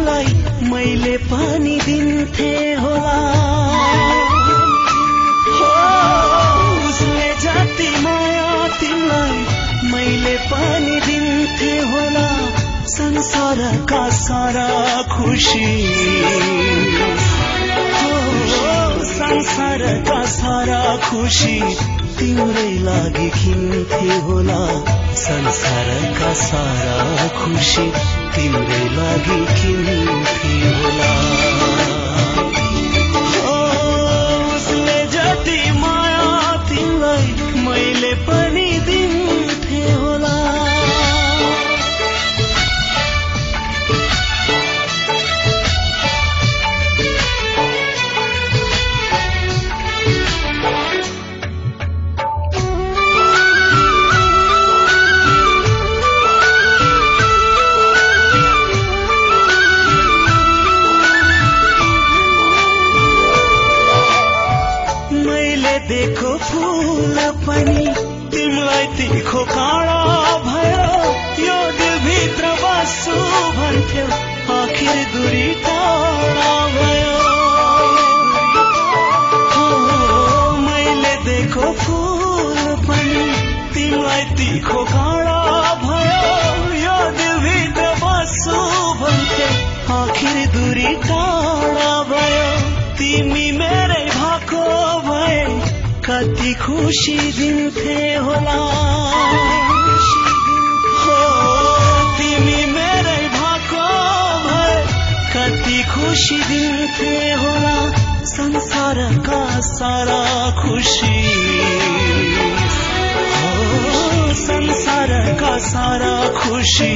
तिमीलाई मैले पनि दिन्थे होला उसले जति माया तिमीलाई मैले पनि दिन्थे होला संसारका सारा खुशी संसारका सारा खुशी तिम्रै लागि किन्थे होला संसारका सारा खुशी तिम्रै लागि किन्थे होला उसले जति माया तिमीलाई मैले पनि दिन्थे होला देखो फूल पनि तिमीलाई तिखो काँडा भयो यो दिलभित्र बस्छु भन्थ्यौ आखिर दूरी टाढा भयो मैले देखो फूल पनि तिमीलाई तिखो काँडा भयो यो दिलभित्र बस्छु भन्थ्यौ आखिर दूरी टाढा भयो तिमी मेरै भएको भए कति खुशी दिन्थे होला तिमी मेरै भएको भए कति खुशी दिन्थे होला संसारका सारा खुशी संसारका सारा खुशी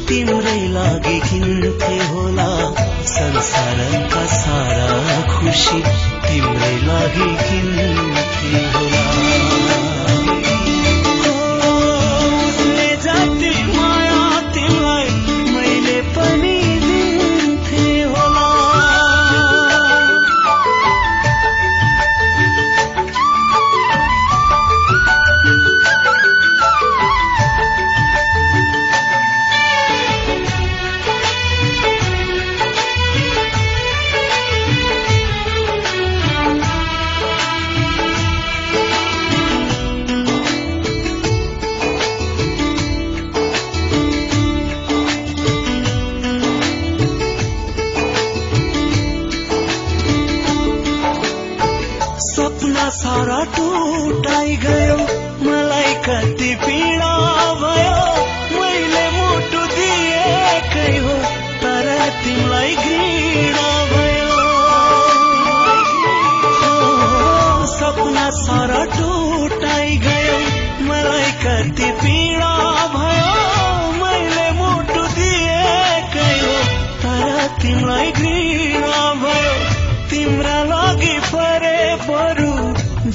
तिम्रै लागि किन्थे होला संसारका सारा खुशी तिम्रै लागि किन्थे होला उसले जति माया तिमीलाई मैले पनि दिन्थे होला सारा टुटाइ गयो मलाई कति पीडा भयो मैले मुटु दिएकै हो तर तिमीलाई घृणा भयो सपना सारा टुटाइ गयो मलाई कति पीडा भयो मैले मुटु दिएकै हो तर तिमीलाई घृणा भयो तिम्रा लागि परे बरु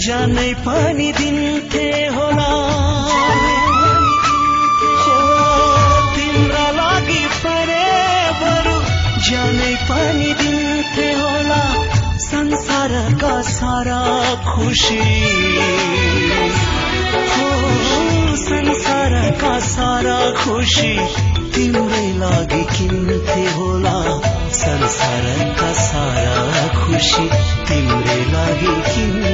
जानै पनि दिन्थे होला तिम्रा लागि परे बरु जानै पनि दिन्थे होला संसारका सारा खुशी संसारका सारा खुशी तिम्रै लागि किन्थे होला संसारका सारा खुशी तिम्रै लागि किन्थे